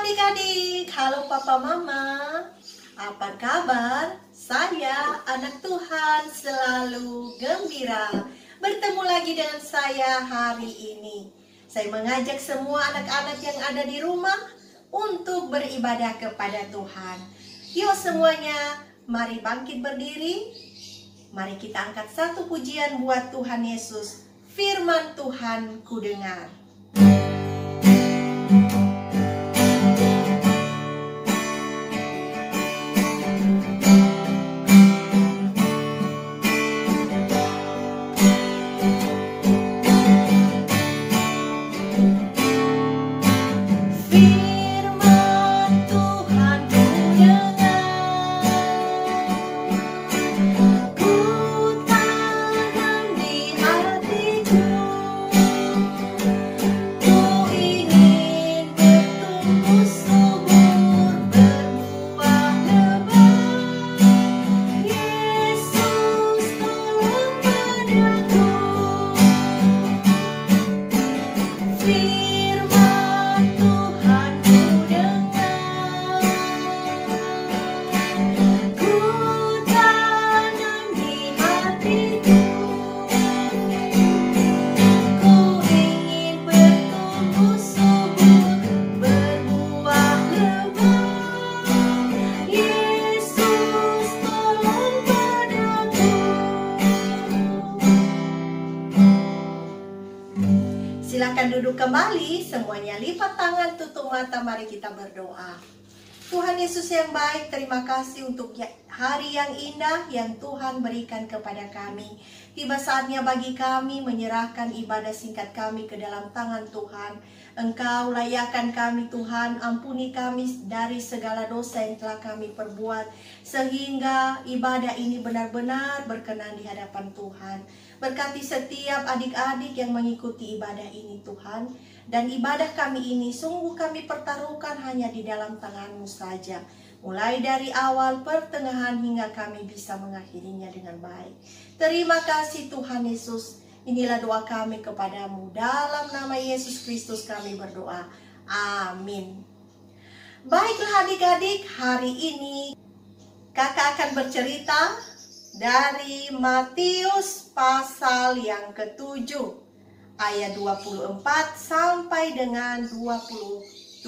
adik-adik, halo papa mama. Apa kabar? Saya anak Tuhan selalu gembira bertemu lagi dengan saya hari ini. Saya mengajak semua anak-anak yang ada di rumah untuk beribadah kepada Tuhan. Yuk semuanya, mari bangkit berdiri. Mari kita angkat satu pujian buat Tuhan Yesus. Firman Tuhan ku dengar. Silakan duduk kembali, semuanya lipat tangan, tutup mata, mari kita berdoa. Tuhan Yesus yang baik, terima kasih untuk hari yang indah yang Tuhan berikan kepada kami. Tiba saatnya bagi kami menyerahkan ibadah singkat kami ke dalam tangan Tuhan. Engkau layakkan kami Tuhan, ampuni kami dari segala dosa yang telah kami perbuat, sehingga ibadah ini benar-benar berkenan di hadapan Tuhan. Berkati setiap adik-adik yang mengikuti ibadah ini Tuhan. Dan ibadah kami ini sungguh kami pertaruhkan hanya di dalam tangan-Mu saja. Mulai dari awal, pertengahan hingga kami bisa mengakhirinya dengan baik. Terima kasih Tuhan Yesus. Inilah doa kami kepadamu. Dalam nama Yesus Kristus kami berdoa. Amin. Baiklah adik-adik, hari ini kakak akan bercerita dari Matius pasal yang ke-7. Ayat 24 sampai dengan 27.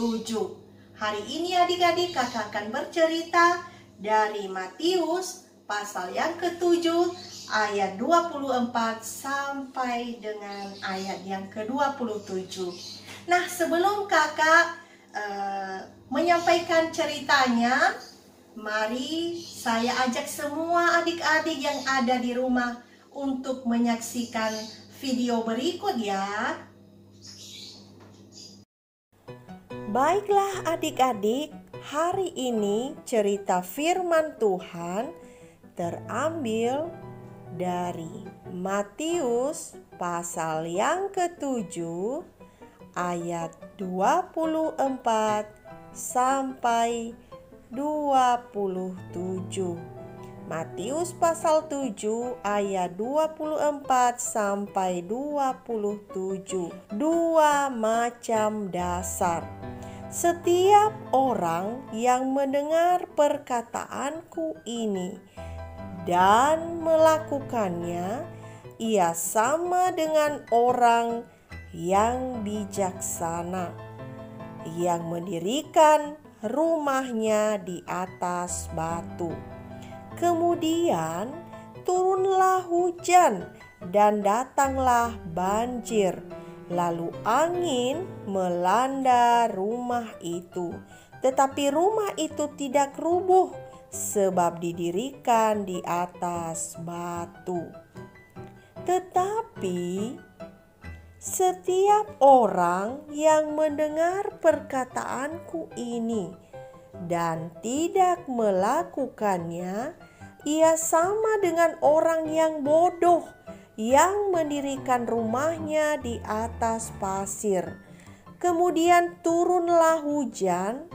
Hari ini adik-adik kakak akan bercerita dari Matius pasal yang ke-7 ayat 24 sampai dengan ayat yang ke-27. Nah, sebelum kakak menyampaikan ceritanya, mari saya ajak semua adik-adik yang ada di rumah untuk menyaksikan video berikut ya. Baiklah adik-adik, hari ini cerita firman Tuhan terambil dari Matius pasal yang ke-7 ayat 24 sampai 27. Matius pasal 7 ayat 24 sampai 27. Dua macam dasar. Setiap orang yang mendengar perkataanku ini dan melakukannya, ia sama dengan orang yang bijaksana yang mendirikan rumahnya di atas batu. Kemudian turunlah hujan dan datanglah banjir, lalu angin melanda rumah itu. Tetapi rumah itu tidak rubuh sebab didirikan di atas batu. Tetapi setiap orang yang mendengar perkataanku ini dan tidak melakukannya, ia sama dengan orang yang bodoh yang mendirikan rumahnya di atas pasir. Kemudian turunlah hujan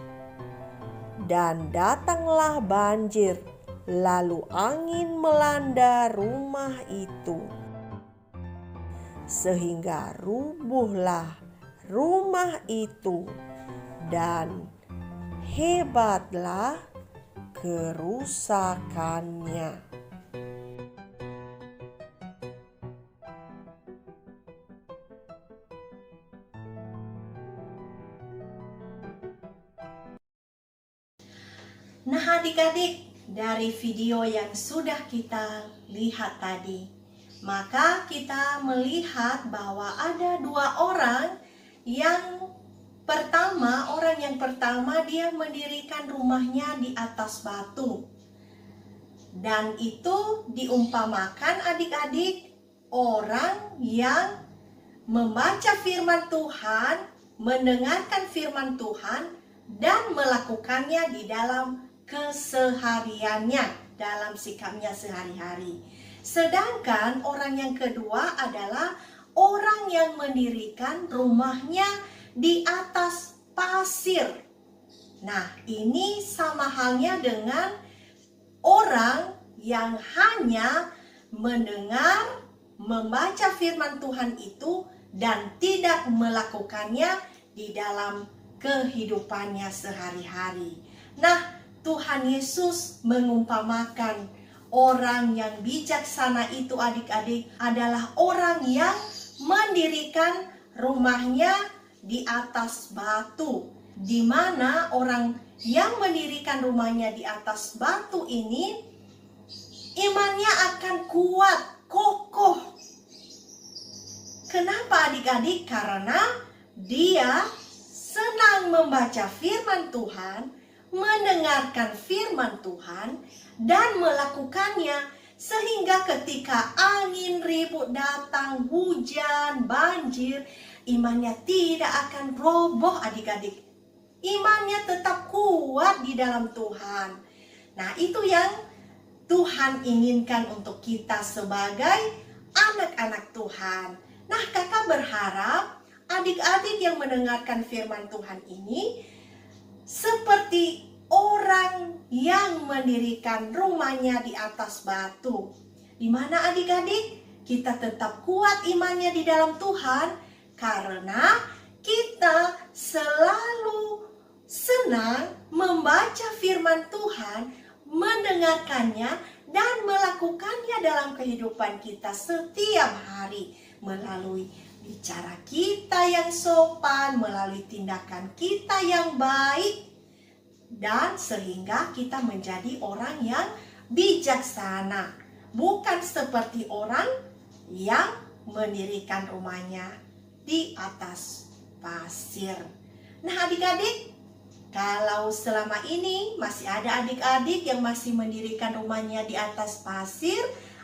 dan datanglah banjir, lalu angin melanda rumah itu, sehingga rubuhlah rumah itu, dan hebatlah kerusakannya. Nah adik-adik, dari video yang sudah kita lihat tadi, maka kita melihat bahwa ada dua orang. Orang yang pertama dia mendirikan rumahnya di atas batu. Dan itu diumpamakan adik-adik orang yang membaca firman Tuhan, mendengarkan firman Tuhan, dan melakukannya di dalam kesehariannya, dalam sikapnya sehari-hari. Sedangkan orang yang kedua adalah orang yang mendirikan rumahnya di atas pasir. Nah, ini sama halnya dengan orang yang hanya mendengar, membaca firman Tuhan itu dan tidak melakukannya di dalam kehidupannya sehari-hari. Nah, Tuhan Yesus mengumpamakan orang yang bijaksana itu adik-adik adalah orang yang mendirikan rumahnya di atas batu, di mana orang yang mendirikan rumahnya di atas batu ini imannya akan kuat, kokoh. Kenapa adik-adik? Karena dia senang membaca firman Tuhan, mendengarkan firman Tuhan, dan melakukannya, sehingga ketika angin ribut datang, hujan, banjir, imannya tidak akan roboh adik-adik. Imannya tetap kuat di dalam Tuhan. Nah, itu yang Tuhan inginkan untuk kita sebagai anak-anak Tuhan. Nah, kakak berharap adik-adik yang mendengarkan firman Tuhan ini seperti orang yang mendirikan rumahnya di atas batu. Di mana adik-adik kita tetap kuat imannya di dalam Tuhan, karena kita selalu senang membaca firman Tuhan, mendengarkannya, dan melakukannya dalam kehidupan kita setiap hari. Melalui bicara kita yang sopan, melalui tindakan kita yang baik, dan sehingga kita menjadi orang yang bijaksana. Bukan seperti orang yang mendirikan rumahnya di atas pasir. Nah adik-adik, kalau selama ini masih ada adik-adik yang masih mendirikan rumahnya di atas pasir,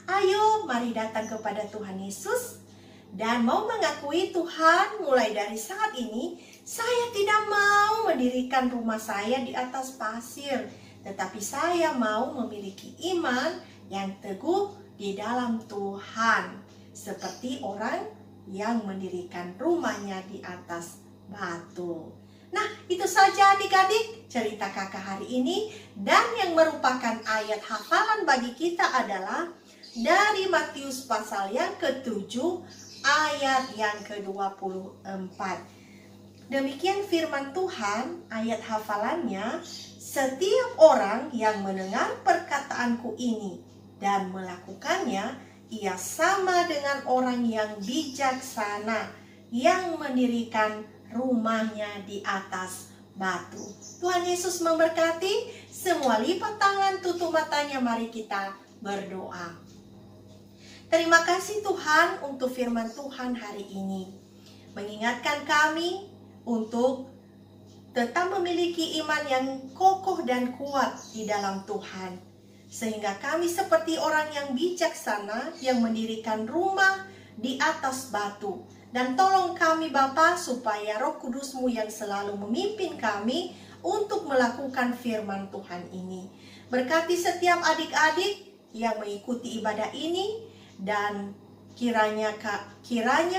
ayo mari datang kepada Tuhan Yesus dan mau mengakui Tuhan, mulai dari saat ini saya tidak mau mendirikan rumah saya di atas pasir, tetapi saya mau memiliki iman yang teguh di dalam Tuhan, seperti orang yang mendirikan rumahnya di atas batu. Nah, itu saja adik-adik cerita kakak hari ini, dan yang merupakan ayat hafalan bagi kita adalah dari Matius pasal yang ke-7 ayat yang ke-24. Demikian firman Tuhan, ayat hafalannya, setiap orang yang mendengar perkataanku ini dan melakukannya, ia sama dengan orang yang bijaksana yang mendirikan rumahnya di atas batu. Tuhan Yesus memberkati. Semua lipat tangan, tutup matanya, mari kita berdoa. Terima kasih Tuhan untuk firman Tuhan hari ini, mengingatkan kami untuk tetap memiliki iman yang kokoh dan kuat di dalam Tuhan, sehingga kami seperti orang yang bijaksana yang mendirikan rumah di atas batu. Dan tolong kami Bapa, supaya Roh Kudus-Mu yang selalu memimpin kami untuk melakukan firman Tuhan ini. Berkati setiap adik-adik yang mengikuti ibadah ini, dan kiranya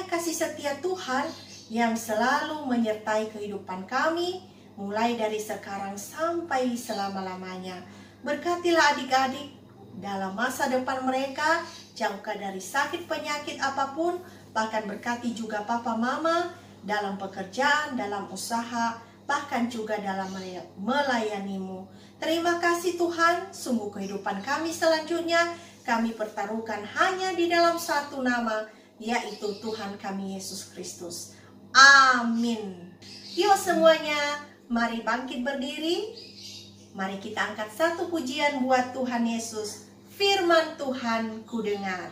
kasih setia Tuhan yang selalu menyertai kehidupan kami, mulai dari sekarang sampai selama-lamanya. Berkatilah adik-adik dalam masa depan mereka, jauhkan dari sakit penyakit apapun, bahkan berkati juga papa mama dalam pekerjaan, dalam usaha, bahkan juga dalam melayanimu. Terima kasih Tuhan, sungguh kehidupan kami selanjutnya kami pertaruhkan hanya di dalam satu nama, yaitu Tuhan kami Yesus Kristus. Amin. Yuk semuanya, mari bangkit berdiri. Mari kita angkat satu pujian buat Tuhan Yesus. Firman Tuhan ku dengar.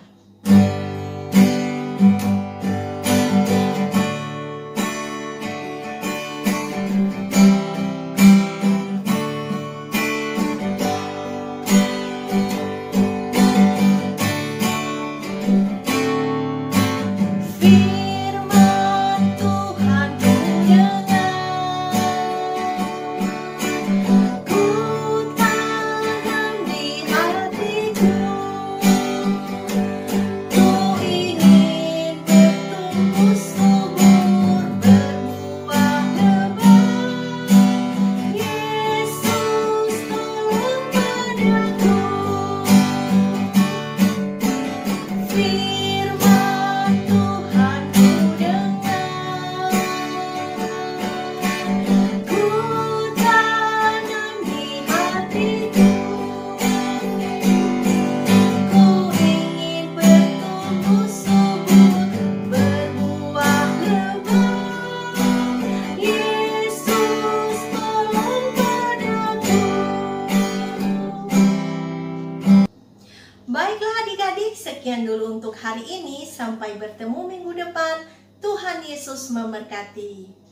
Baiklah adik-adik, sekian dulu untuk hari ini. Sampai bertemu minggu depan. Tuhan Yesus memberkati.